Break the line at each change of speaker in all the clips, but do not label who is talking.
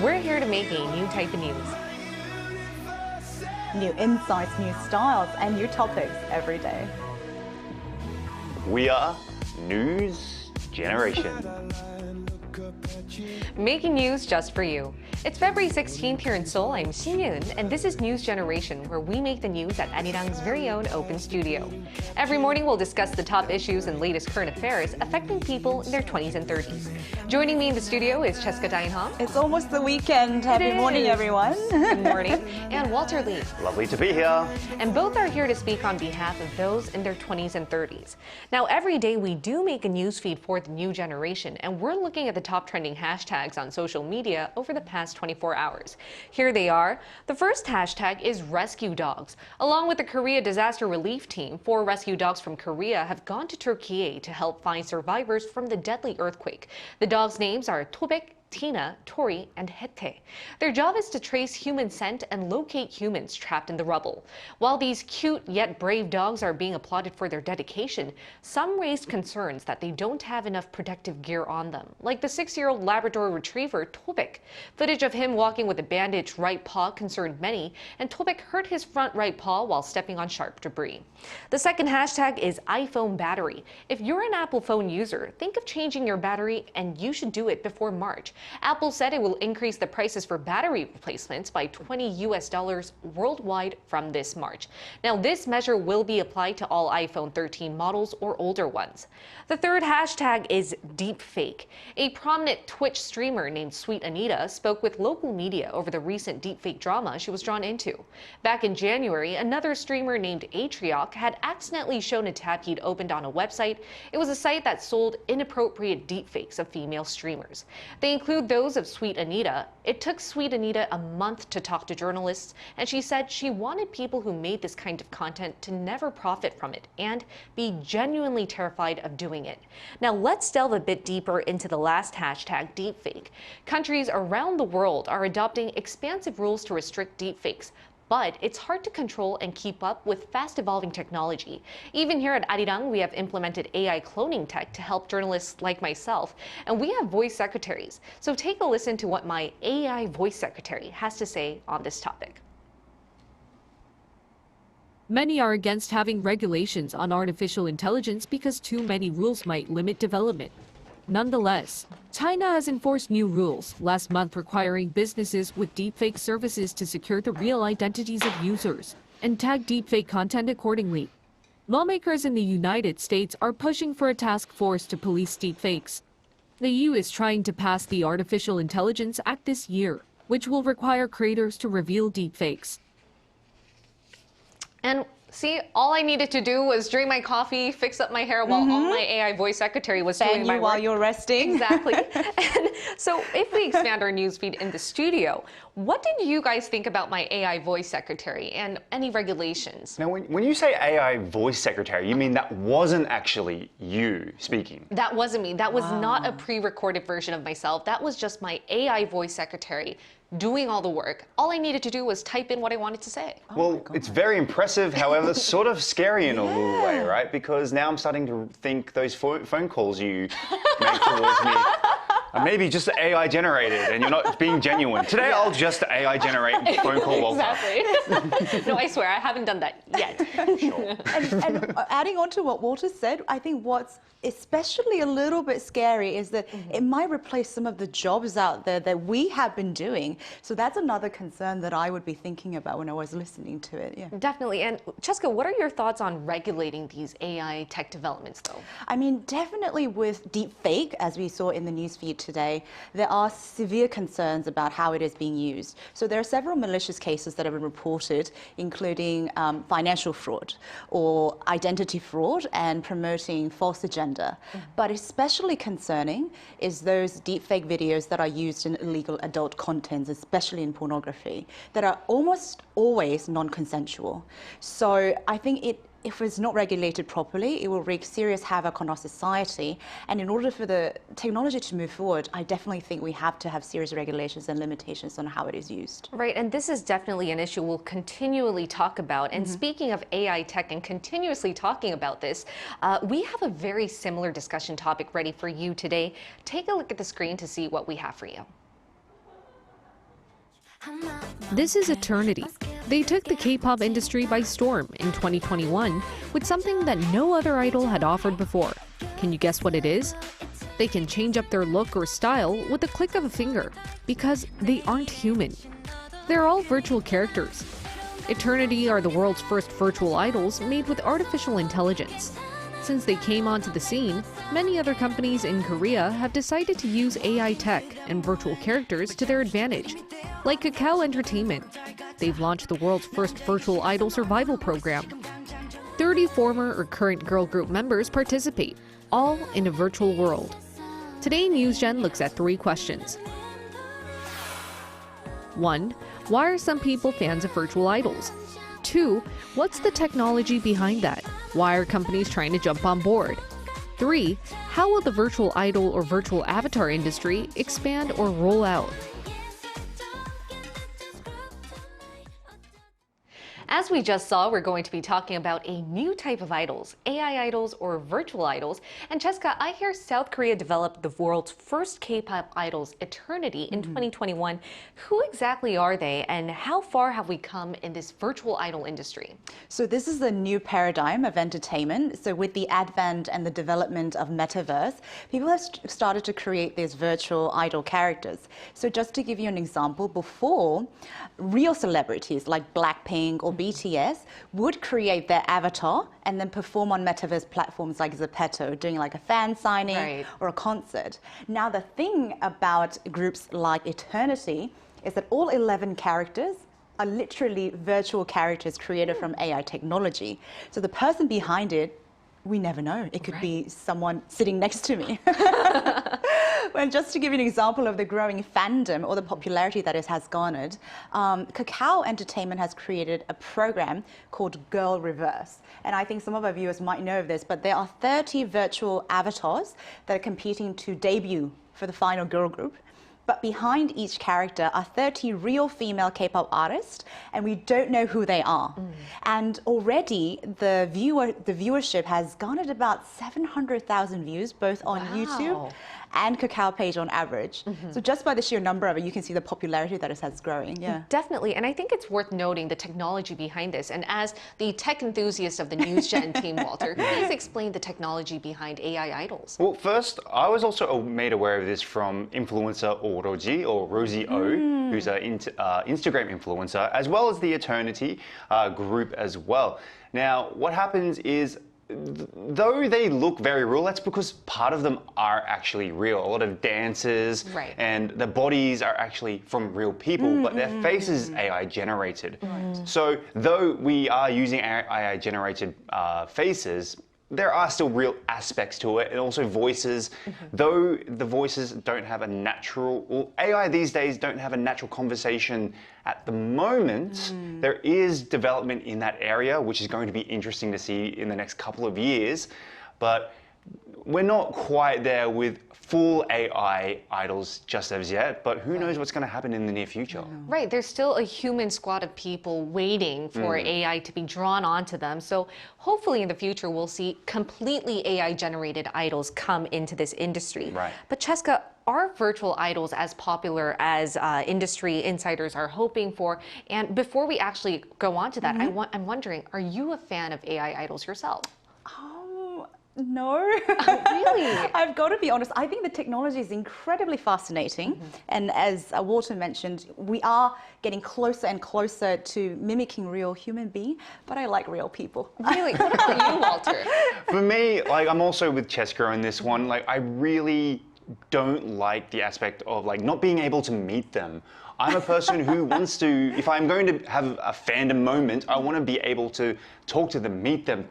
We're here to make a new type of news.
New insights, new styles, and new topics every day.
We are News Generation.
Making news just for you. It's February 16th here in Seoul. I'm Xin-Yun, and this is News Generation, where we make the news at Arirang's very own open studio. Every morning, we'll discuss the top issues and latest current affairs affecting people in their 20s and 30s. Joining me in the studio is Cheska Dainham.
It's almost the weekend. Happy morning, everyone.
Good morning. And Walter Lee.
Lovely to be here.
And both are here to speak on behalf of those in their 20s and 30s. Now, every day we do make a news feed for the new generation, and we're looking at the top trending hashtags on social media over the past 24 hours. Here they are. The first hashtag is rescue dogs. Along with the Korea disaster relief team, 4 rescue dogs from Korea have gone to Turkey to help find survivors from the deadly earthquake. The dogs' names are Tobek, Tina, Tori, and Hete. Their job is to trace human scent and locate humans trapped in the rubble. While these cute yet brave dogs are being applauded for their dedication, some raised concerns that they don't have enough protective gear on them, like the 6-year-old Labrador Retriever Tobek. Footage of him walking with a bandaged right paw concerned many, and Tobek hurt his front right paw while stepping on sharp debris. The second hashtag is iPhone battery. If you're an Apple phone user, think of changing your battery, and you should do it before March. Apple said it will increase the prices for battery replacements by $20 worldwide from this March. Now, this measure will be applied to all iPhone 13 models or older ones. The third hashtag is deepfake. A prominent Twitch streamer named Sweet Anita spoke with local media over the recent deepfake drama she was drawn into. Back in January, another streamer named Arirang had accidentally shown a tab he'd opened on a website. It was a site that sold inappropriate deepfakes of female streamers. They include those of Sweet Anita. It took Sweet Anita a month to talk to journalists, and she said she wanted people who made this kind of content to never profit from it and be genuinely terrified of doing it. Now let's delve a bit deeper into the last hashtag, deepfake. Countries around the world are adopting expansive rules to restrict deepfakes, but it's hard to control and keep up with fast-evolving technology. Even here at Arirang, we have implemented AI cloning tech to help journalists like myself, and we have voice secretaries. So take a listen to what my AI voice secretary has to say on this topic.
Many are against having regulations on artificial intelligence because too many rules might limit development. Nonetheless, China has enforced new rules last month requiring businesses with deepfake services to secure the real identities of users and tag deepfake content accordingly. Lawmakers in the United States are pushing for a task force to police deepfakes. The EU is trying to pass the Artificial Intelligence Act this year, which will require creators to reveal deepfakes.
And see, all I needed to do was drink my coffee, fix up my hair while all my AI voice secretary was doing my work.
while you're resting.
Exactly. And so if we expand our newsfeed in the studio, what did you guys think about my AI voice secretary and any regulations?
Now, when you say AI voice secretary, you mean that wasn't actually you speaking?
That wasn't me. That was not a pre-recorded version of myself. That was just my AI voice secretary doing all the work. All I needed to do was type in what I wanted to say.
Well, it's very impressive, however, sort of scary in a little way, right? Because now I'm starting to think those phone calls you make towards me are maybe just AI generated and you're not being genuine. Today I'll just AI generate phone call Walter.
Exactly. No, I swear, I haven't done that yet.
Sure.
And adding on to what Walter said, I think what's especially a little bit scary is that it might replace some of the jobs out there that we have been doing. So that's another concern that I would be thinking about when I was listening to it. Yeah.
Definitely. And Cheska, what are your thoughts on regulating these AI tech developments, though?
I mean, definitely with deepfake, as we saw in the newsfeed today, there are severe concerns about how it is being used. So there are several malicious cases that have been reported, including financial fraud or identity fraud and promoting false agenda. But especially concerning is those deepfake videos that are used in illegal adult contents, especially in pornography, that are almost always non-consensual. So I think if it's not regulated properly, it will wreak serious havoc on our society. And in order for the technology to move forward, I definitely think we have to have serious regulations and limitations on how it is used.
Right, and this is definitely an issue we'll continually talk about. And speaking of AI tech and continuously talking about this, we have a very similar discussion topic ready for you today. Take a look at the screen to see what we have for you.
This is Eternity. They took the K-pop industry by storm in 2021 with something that no other idol had offered before. Can you guess what it is? They can change up their look or style with a click of a finger because they aren't human. They're all virtual characters. Eternity are the world's first virtual idols made with artificial intelligence. Since they came onto the scene, many other companies in Korea have decided to use AI tech and virtual characters to their advantage, like Kakao Entertainment. They've launched the world's first virtual idol survival program. 30 former or current girl group members participate, all in a virtual world. Today, NewsGen looks at 3 questions. 1. Why are some people fans of virtual idols? 2. What's the technology behind that? Why are companies trying to jump on board? 3. How will the virtual idol or virtual avatar industry expand or roll out?
As we just saw, we're going to be talking about a new type of idols, AI idols or virtual idols. And Cheska, I hear South Korea developed the world's first K-pop idols, Eternity, in 2021. Who exactly are they and how far have we come in this virtual idol industry?
So this is a new paradigm of entertainment. So with the advent and the development of metaverse, people have started to create these virtual idol characters. So just to give you an example, before, real celebrities like Blackpink or BTS would create their avatar and then perform on metaverse platforms like Zepeto, doing like a fan signing or a concert. Now the thing about groups like Eternity is that all 11 characters are literally virtual characters created from AI technology. So the person behind it, we never know. It could be someone sitting next to me. Well, just to give you an example of the growing fandom or the popularity that it has garnered, Kakao Entertainment has created a program called Girl Reverse. And I think some of our viewers might know of this, but there are 30 virtual avatars that are competing to debut for the final girl group. But behind each character are 30 real female K-pop artists, and we don't know who they are. And already the viewership has garnered about 700,000 views, both on YouTube and Kakao page on average. So just by the sheer number of it, you can see the popularity that it has growing. Yeah.
Definitely, and I think it's worth noting the technology behind this. And as the tech enthusiast of the NewsGen team, Walter, please explain the technology behind AI idols.
Well, first, I was also made aware of this from influencer Oroji or Rosie O, who's an Instagram influencer, as well as the Eternity group as well. Now, what happens is, though they look very real, that's because part of them are actually real. A lot of dances and the bodies are actually from real people, but their faces AI generated. So though we are using AI generated faces, there are still real aspects to it, and also voices. Though the voices don't have a natural, well, AI these days don't have a natural conversation at the moment, there is development in that area, which is going to be interesting to see in the next couple of years. But we're not quite there with full AI idols just as yet, but who knows what's going to happen in the near future.
Right, there's still a human squad of people waiting for AI to be drawn onto them. So hopefully in the future we'll see completely AI-generated idols come into this industry.
Right.
But Cheska, are virtual idols as popular as industry insiders are hoping for? And before we actually go on to that, I'm wondering, are you a fan of AI idols yourself?
No.
Really?
I've got to be honest. I think the technology is incredibly fascinating. And as Walter mentioned, we are getting closer and closer to mimicking real human beings, but I like real people.
Really? What about you, Walter?
For me, like, I'm also with Cheska on this one. Like, I really don't like the aspect of like not being able to meet them. I'm a person who wants to, if I'm going to have a fandom moment, I want to be able to talk to them, meet them,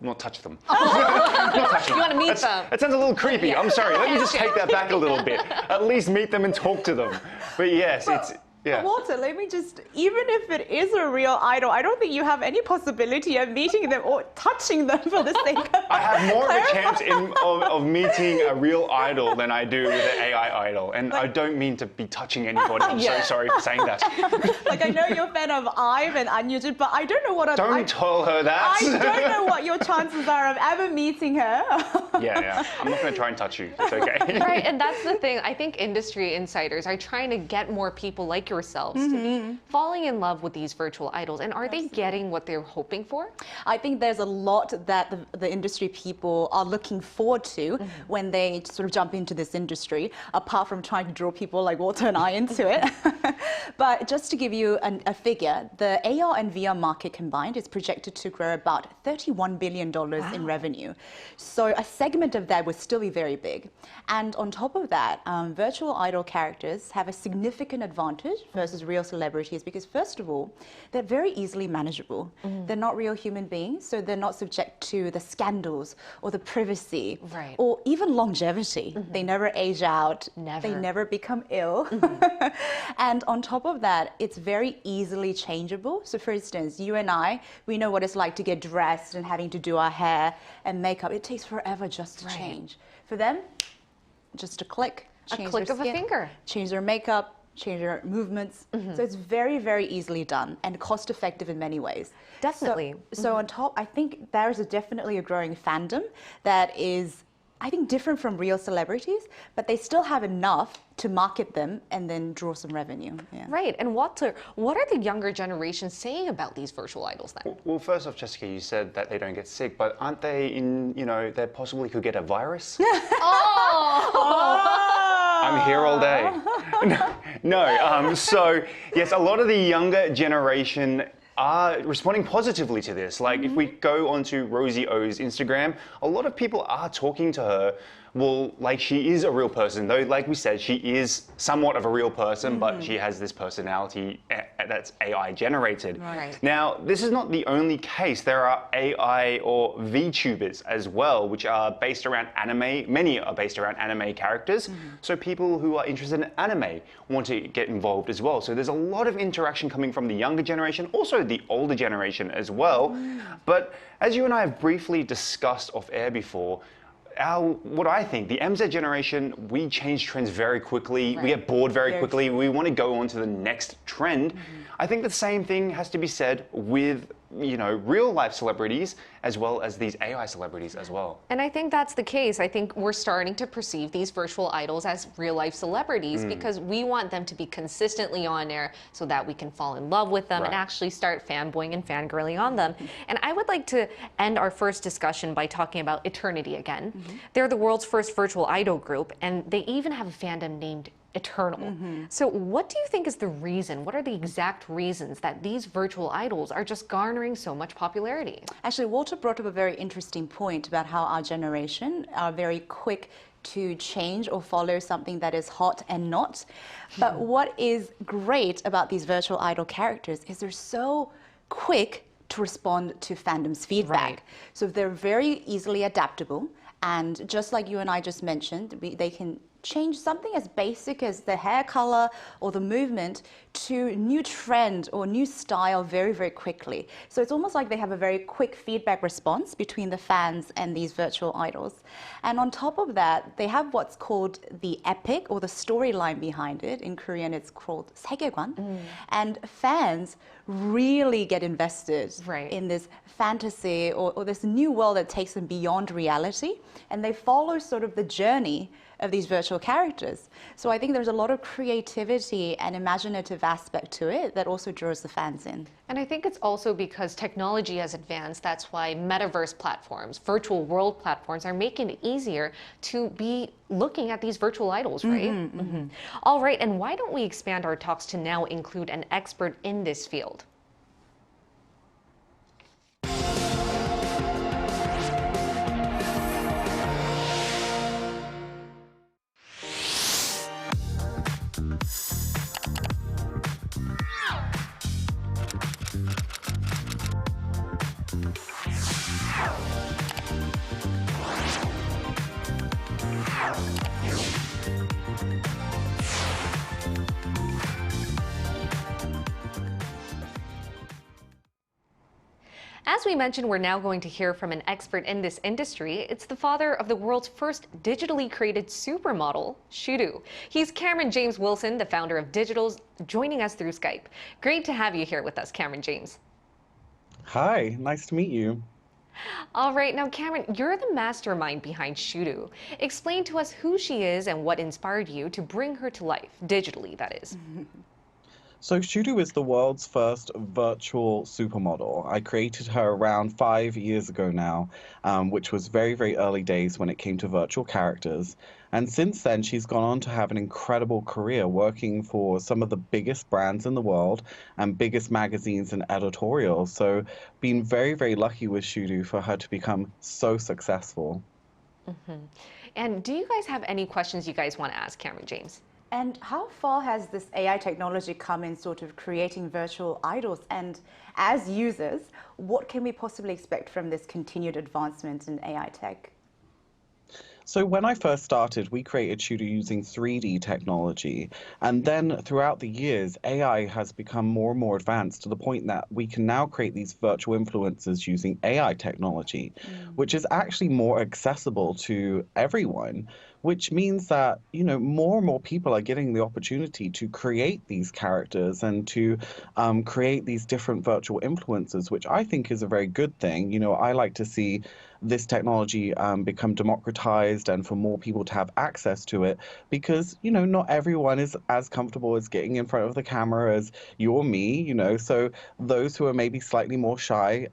not touch them. Not touch them.
You want to meet them.
That sounds a little creepy. I'm sorry. Let me just take that back a little bit. At least meet them and talk to them. But yes, it's... Yeah.
Walter, let me just, even if it is a real idol, I don't think you have any possibility of meeting them or touching them for the sake of...
I have more of a chance of meeting a real idol than I do with an AI idol. And I don't mean to be touching anybody. I'm so sorry for saying that.
Like, I know you're a fan of IVE and Anyujin, but I don't know what...
Don't tell her that.
I don't know what your chances are of ever meeting her.
Yeah. I'm not going to try and touch you. It's okay.
Right, and that's the thing. I think industry insiders are trying to get more people like yourselves to be falling in love with these virtual idols? And are they getting what they're hoping for?
I think there's a lot that the industry people are looking forward to when they sort of jump into this industry, apart from trying to draw people like Walter and I into it. But just to give you a figure, the AR and VR market combined is projected to grow about $31 billion in revenue. So a segment of that would still be very big. And on top of that, virtual idol characters have a significant advantage versus real celebrities because, first of all, they're very easily manageable. They're not real human beings, so they're not subject to the scandals or the privacy or even longevity. They never age out. They never become ill. And on top of that, it's very easily changeable. So for instance, you and I, we know what it's like to get dressed and having to do our hair and makeup. It takes forever just to change. For them, just a click, change their skin,
of a finger.
Change their makeup, change their movements. So it's very, very easily done and cost effective in many ways.
Definitely.
So on top, I think there is definitely a growing fandom that is, I think, different from real celebrities, but they still have enough to market them and then draw some revenue. Yeah.
Right. And what are the younger generations saying about these virtual idols then?
Well, first off, Jessica, you said that they don't get sick, but aren't they they possibly could get a virus? I'm here all day. So yes, a lot of the younger generation are responding positively to this. Like if we go onto Rosie O's Instagram, a lot of people are talking to her, well, like she is a real person, though, like we said, she is somewhat of a real person, but she has this personality that's AI generated.
Right.
Now, this is not the only case. There are AI or VTubers as well, which are based around anime. Many are based around anime characters. So people who are interested in anime want to get involved as well. So there's a lot of interaction coming from the younger generation, also the older generation as well. But as you and I have briefly discussed off air before, what I think, the MZ generation, we change trends very quickly. We get bored very quickly. We want to go on to the next trend. I think the same thing has to be said with, real life celebrities as well as these AI celebrities as well.
And I think that's the case. I think we're starting to perceive these virtual idols as real life celebrities because we want them to be consistently on air so that we can fall in love with them and actually start fanboying and fangirling on them. And I would like to end our first discussion by talking about Eternity again. They're the world's first virtual idol group, and they even have a fandom named Eternal. So what do you think is the reason? What are the exact reasons that these virtual idols are just garnering so much popularity?
Actually, Walter brought up a very interesting point about how our generation are very quick to change or follow something that is hot and not. But what is great about these virtual idol characters is they're so quick to respond to fandom's feedback. So they're very easily adaptable. And just like you and I just mentioned, they can change something as basic as the hair color or the movement to new trend or new style very, very quickly. So it's almost like they have a very quick feedback response between the fans and these virtual idols. And on top of that, they have what's called the epic or the storyline behind it. In Korean, it's called 세계관. And fans really get invested in this fantasy or this new world that takes them beyond reality. And they follow sort of the journey of these virtual characters. So I think there's a lot of creativity and imaginative aspect to it that also draws the fans in.
And I think it's also because technology has advanced. That's why metaverse platforms, virtual world platforms are making it easier to be looking at these virtual idols, right? All right, and why don't we expand our talks to now include an expert in this field? As we mentioned, we're now going to hear from an expert in this industry. It's the father of the world's first digitally created supermodel, Shudu. He's Cameron James Wilson, the founder of Digitals, joining us through Skype. Great to have you here with us, Cameron James.
Hi, nice to meet you.
All right, now Cameron, you're the mastermind behind Shudu. Explain to us who she is and what inspired you to bring her to life, digitally, that is.
So Shudu is the world's first virtual supermodel. I created her around 5 years ago now, which was very, very early days when it came to virtual characters. And since then, she's gone on to have an incredible career working for some of the biggest brands in the world and biggest magazines and editorials. So been very, very lucky with Shudu for her to become so successful.
And do you guys have any questions you guys want to ask Cameron James?
And how far has this AI technology come in sort of creating virtual idols? And as users, what can we possibly expect from this continued advancement in AI tech?
So when I first started, we created Shudu using 3D technology. And then throughout the years, AI has become more and more advanced to the point that we can now create these virtual influencers using AI technology, which is actually more accessible to everyone, which means that, more and more people are getting the opportunity to create these characters and to create these different virtual influencers, which I think is a very good thing. I like to see this technology become democratized and for more people to have access to it because, not everyone is as comfortable as getting in front of the camera as you or me, so those who are maybe slightly more shy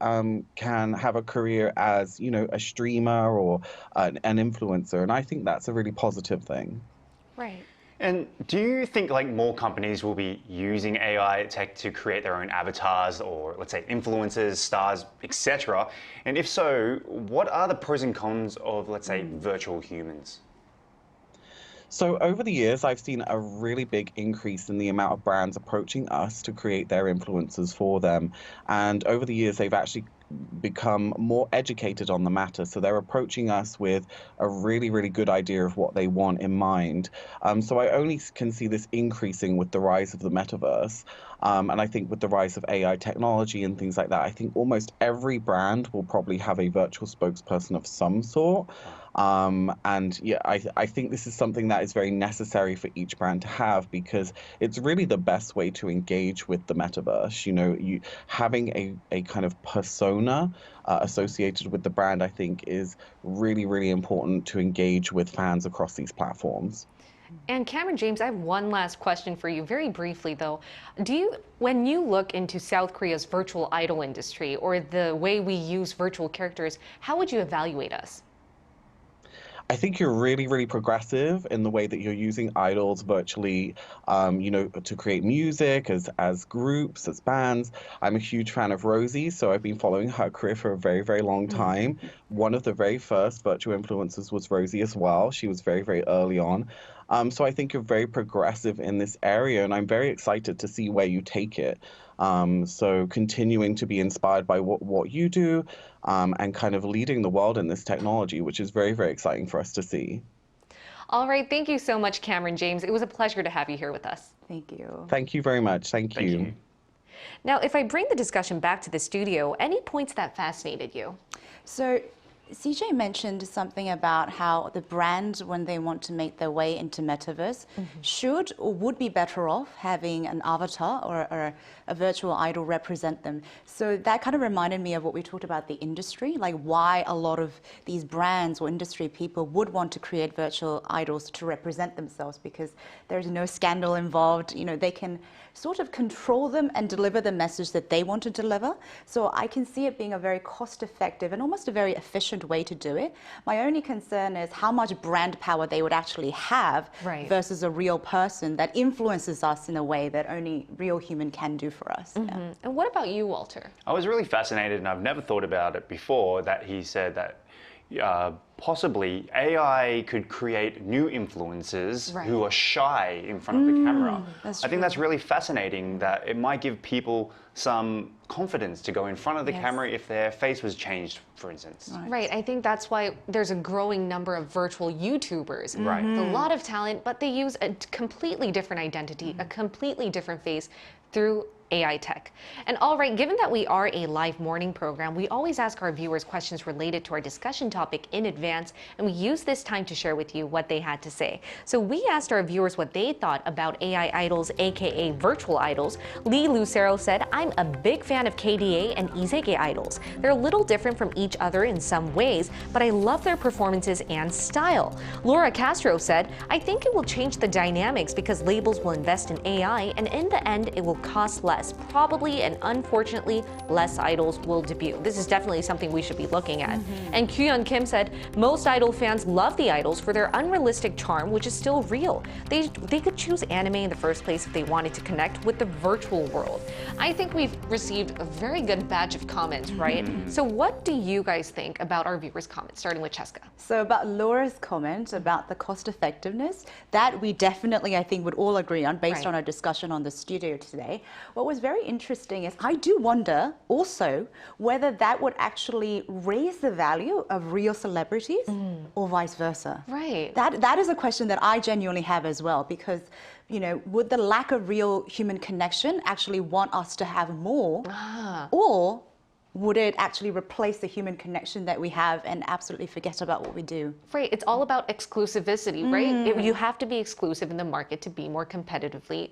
can have a career as, a streamer or an influencer. And I think that's a really positive thing.
Right.
And do you think more companies will be using AI tech to create their own avatars or let's say influencers, stars, etc.? And if so, what are the pros and cons of let's say virtual humans?
So over the years, I've seen a really big increase in the amount of brands approaching us to create their influencers for them. And over the years, they've actually become more educated on the matter. So they're approaching us with a really, really good idea of what they want in mind. So I only can see this increasing with the rise of the metaverse. And I think with the rise of AI technology and things like that, I think almost every brand will probably have a virtual spokesperson of some sort. And yeah, I think this is something that is very necessary for each brand to have because it's really the best way to engage with the metaverse. Having a kind of persona associated with the brand, I think, is really, really important to engage with fans across these platforms.
And Cameron James, I have one last question for you, very briefly though. When you look into South Korea's virtual idol industry or the way we use virtual characters, how would you evaluate us?
I think you're really, really progressive in the way that you're using idols virtually, to create music as groups, as bands. I'm a huge fan of Rosie, so I've been following her career for a very, very long time. One of the very first virtual influencers was Rosie as well. She was very, very early on. So I think you're very progressive in this area, and I'm very excited to see where you take it. So continuing to be inspired by what you do and kind of leading the world in this technology, which is very, very exciting for us to see.
All right, thank you so much, Cameron James. It was a pleasure to have you here with us.
Thank you.
Thank you very much. Thank you.
Now, if I bring the discussion back to the studio, any points that fascinated you?
So CJ mentioned something about how the brands, when they want to make their way into metaverse, should or would be better off having an avatar or a virtual idol represent them. So that kind of reminded me of what we talked about the industry, like why a lot of these brands or industry people would want to create virtual idols to represent themselves because there's no scandal involved. They can sort of control them and deliver the message that they want to deliver. So I can see it being a very cost-effective and almost a very efficient way to do it. My only concern is how much brand power they would actually have versus a real person that influences us in a way that only real human can do for us. Yeah.
And what about you, Walter?
I was really fascinated, and I've never thought about it before, that he said that possibly AI could create new influencers who are shy in front of the camera. I think that's really fascinating, that it might give people some confidence to go in front of the camera if their face was changed, for instance.
Right, I think that's why there's a growing number of virtual YouTubers.
Right.
A lot of talent, but they use a completely different identity, a completely different face through AI tech. And all right, given that we are a live morning program, we always ask our viewers questions related to our discussion topic in advance, and we use this time to share with you what they had to say. So we asked our viewers what they thought about AI idols, aka virtual idols. Lee Lucero said, "I'm a big fan of KDA and Izege idols. They're a little different from each other in some ways, but I love their performances and style." Laura Castro said, "I think it will change the dynamics because labels will invest in AI, and in the end, it will cost less. Probably and unfortunately, less idols will debut." This is definitely something we should be looking at. And Kyuhyun Kim said, "Most idol fans love the idols for their unrealistic charm, which is still real. They could choose anime in the first place if they wanted to connect with the virtual world." I think we've received a very good batch of comments, right? So what do you guys think about our viewers' comments, starting with Cheska?
So about Laura's comment about the cost effectiveness, that we definitely, I think, would all agree on based on our discussion on the studio today. What was very interesting is I do wonder also whether that would actually raise the value of real celebrities or vice versa.
Right.
That is a question that I genuinely have as well, because would the lack of real human connection actually want us to have more, or would it actually replace the human connection that we have and absolutely forget about what we do?
Right, it's all about exclusivity, right? You have to be exclusive in the market to be more competitively,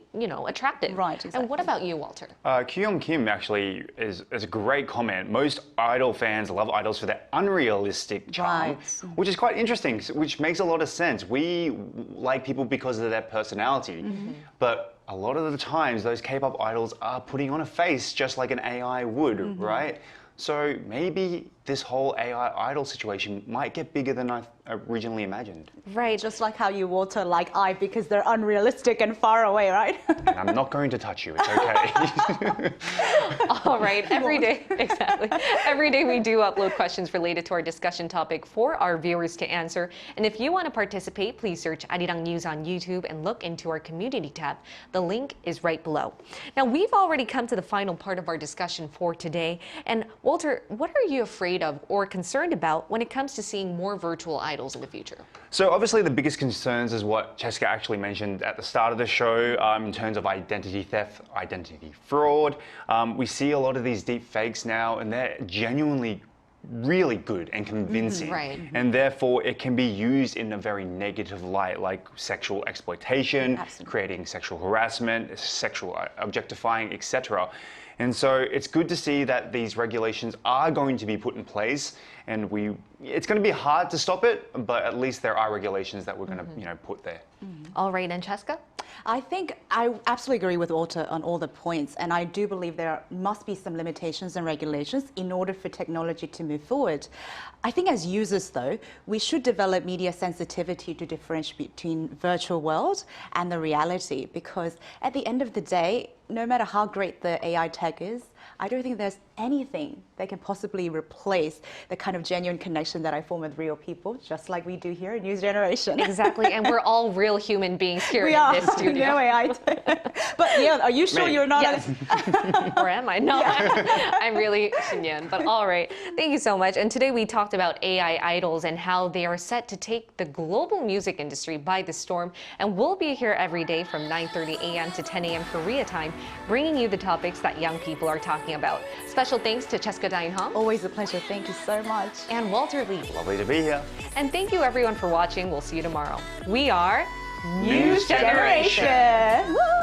attractive.
Right, exactly.
And what about you, Walter?
Kyung Kim actually is a great comment. Most idol fans love idols for their unrealistic charm, which is quite interesting, which makes a lot of sense. We like people because of their personality, but a lot of the times those K-pop idols are putting on a face just like an AI would, right? So maybe this whole AI idol situation might get bigger than I originally imagined.
Right, just like how you, Walter, like I, because they're unrealistic and far away, right?
And I'm not going to touch you, it's okay.
All right, every day, exactly. Every day we do upload questions related to our discussion topic for our viewers to answer. And if you want to participate, please search ArirangNews on YouTube and look into our community tab. The link is right below. Now, we've already come to the final part of our discussion for today. And Walter, what are you afraid of or concerned about when it comes to seeing more virtual idols in the future?
So obviously the biggest concerns is what Cheska actually mentioned at the start of the show in terms of identity theft, identity fraud. We see a lot of these deep fakes now, and they're genuinely really good and convincing. And therefore it can be used in a very negative light, like sexual exploitation, creating sexual harassment, sexual objectifying, etc. And so it's good to see that these regulations are going to be put in place, and it's going to be hard to stop it, but at least there are regulations that we're going to put there.
All right, and Cheska?
I think I absolutely agree with Walter on all the points, and I do believe there must be some limitations and regulations in order for technology to move forward. I think as users, though, we should develop media sensitivity to differentiate between virtual world and the reality, because at the end of the day, no matter how great the AI tech is, I don't think there's anything that can possibly replace the kind of genuine connection that I form with real people, just like we do here in News Generation.
Exactly, and we're all real human beings here in this studio.
No AI. But yeah, are you sure you're not?
Yes. Or am I? No, I'm really Shinyan. But all right, thank you so much. And today we talked about AI idols and how they are set to take the global music industry by the storm. And we'll be here every day from 9:30 a.m. to 10 a.m. Korea time, bringing you the topics that young people are talking about. Special thanks to Cheska Dain-hong.
Always a pleasure. Thank you so much.
And Walter Lee.
Lovely to be here.
And thank you everyone for watching. We'll see you tomorrow. We are
News Generation.
Woo!